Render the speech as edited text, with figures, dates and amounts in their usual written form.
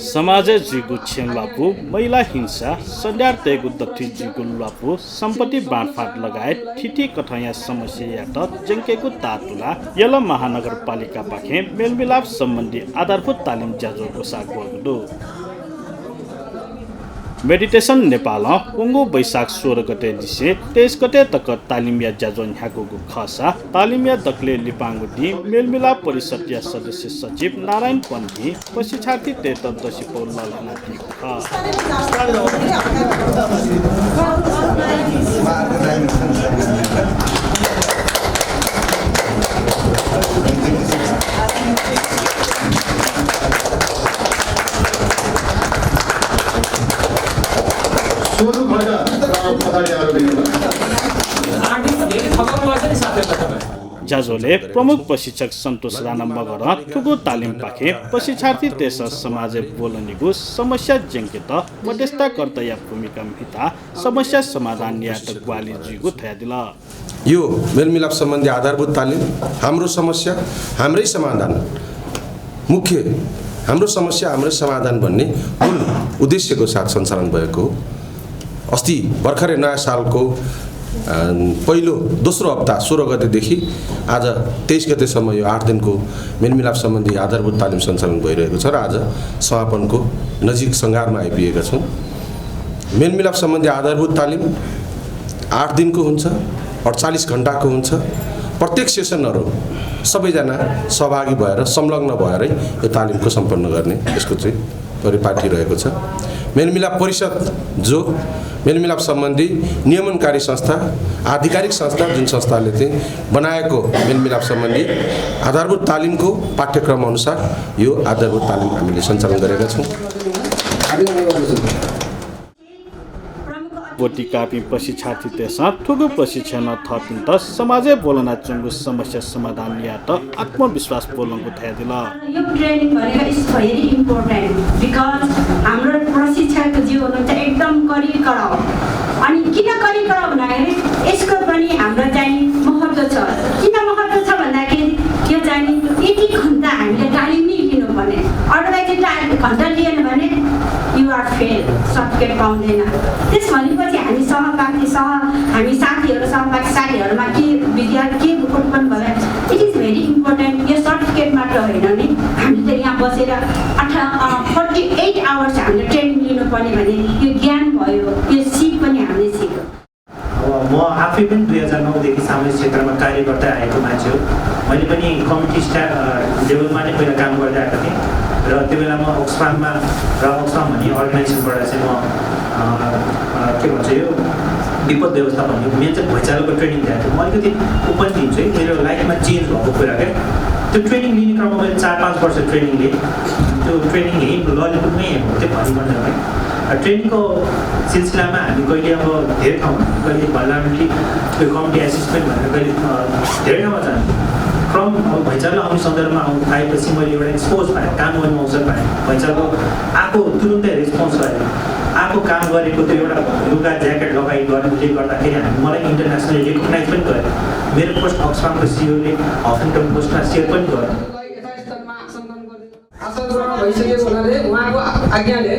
समाज जिगु छेमलापु महिला हिंसा सड्यार तेगु दक्षि जिगु लापु सम्पत्ति बाँडफाँड लगायत ठिठी कठया समस्या यात जङ्केको तातुला यल महानगरपालिका पाखे मेलमिलाप सम्बन्धी आधारभूत तालिम ज्याजोको सागवगुदो मेडिटेसन नेपाल उङ्गु वैशाख 16 गते दिसे 23 गते तक तालिमिया ज्याजोन ह्यागुगु खसा तालिमिया दक्ले लिपाङ्गुटी मेलमिलाप परिषदीय सदस्य सचिव नारायण पन्थी प्रशिक्षार्थी तेत दसिपौ ललनाथी ज्याजोले प्रमुख प्रशिक्षक सन्तोष राणा मगर ठुगो तालिम पाखे प्रशिक्षार्थी तेस समाज बोलनीगु समस्या जङ्कित मध्यस्थ कर्तव्य भूमिका हिता समस्या समाधान न्याय ग्वाली जिगु थयादिला यो मेलमिलाप सम्बन्धी आधारभूत तालिम हाम्रो समस्या हाम्रै समाधान मुख्य हाम्रो समस्या हाम्रै समाधान भन्ने मूल उद्देश्यको साथ सञ्चालन भएको अस्ति भर्खरै नयाँ सालको पहिलो दोस्रो हप्ता 16 गतेदेखि आज 23 गतेसम्म यो 8 दिनको मेलमिलाप सम्बन्धी आधारभूत तालिम सञ्चालन भइरहेको छ र आज समापनको नजिक सङ्घारमा आइपुगेका छौँ। मेलमिलाप सम्बन्धी आधारभूत तालिम 8 दिनको हुन्छ, 48 घण्टाको हुन्छ। प्रत्येक सेसनहरू सबैजना सहभागी भएर संलग्न भएरै यो तालिमको सम्पन्न गर्ने यसको चाहिँ परिपाटी रहेको छ। मेलमिलाप परिषद जो मेलमिलाप सम्बन्धी नियमनकारी संस्था आधिकारिक संस्था जुन संस्थाले चाहिँ बनाएको मेलमिलाप सम्बन्धी आधारभूत तालिमको पाठ्यक्रम अनुसार यो आधारभूत तालिम हामीले सञ्चालन गरेका छौँ। बोटी कापी प्रशिक्षार्थी तेसा ठुगु प्रशिक्षण थपिन त समाजै बोलना चुङ्गु समस्या समाधान या त आत्मविश्वास बोलनको थयादिला यो ट्रेनिङ भनेको इज भेरी इम्पोर्टेन्ट बिकज हाम्रो प्रशिक्षकको जीवन चाहिँ एकदम करिकर हो। अनि किन करिकर भन्दाखेरि यसको पनि हाम्रो चाहिँ महत्त्व छ। किन महत्त्व छ भन्दाखेरि यो चाहिँ 1 घण्टा हामीले तालिम नै लिनुपर्ने, अरूलाई चाहिँ घण्टा लिएन भने यु आर फेल, सर्टिफिकेट पाउँदैन। त्यस भनेपछि हामी साथीहरू सहपाठी साथीहरूमा के विद्यार्थी के उत्पन्न भयो, इट इज भेरी इम्पोर्टेन्ट। यो सर्टिफिकेट मात्र होइन नि, हामीले यहाँ बसेर 48 आवर्स हामीले ट्रेनिङ लिनुपर्ने भने यो ज्ञान भयो, यो सिप पनि हामीले सिक्यौँ। म आफै पनि 2009 सामाजिक क्षेत्रमा कार्य गर्दै आएको मान्छे हो। मैले पनि कमिटी स्टाफ लेभलमा नै पहिला काम गर्दै आएको थिएँ र त्यो बेलामा अक्सफाममा अक्सफाम भन्ने अर्गनाइजेसनबाट चाहिँ म के भन्छ यो विपद व्यवस्थापन मेन चाहिँ भुइँचालोको ट्रेनिङ दिएको थिएँ। म अलिकति ओपन दिन्छु है, मेरो लाइफमा चेन्ज भएको कुरा क्या। त्यो ट्रेनिङ लिने क्रममा मैले 4-5 वर्ष ट्रेनिङ लिएँ। त्यो ट्रेनिङ लिएँ ललितपुरमै हो त्यो भनिमण्डलमै। ट्रेनिङको सिलसिलामा हामी कहिले अब धेरै ठाउँमा कहिले भल्लामटी त्यो कमिटी एसिस्टेन्ट भनेर कहिले धेरै ठाउँमा जान्थ्यौँ। क्रम अब भैँचालो आउने सन्दर्भमा आएपछि मैले एउटा एक्सपोज पाएँ, काम गर्ने अवसर पाएँ। भैँचालो आएको तुरुन्तै रेस्पोन्स गरेँ, आएको काम गरेको त्यो एउटा लुगा ज्याकेट लगाइ गर्नुले गर्दाखेरि मलाई इन्टरनेसनली रेकगनाइज पनि गर्यो। मेरो पोस्ट अक्सफामको सिओले हफिङटन पोस्टमा सेयर पनि गर्यो। भइसकेको हुनाले उहाँको आज्ञाले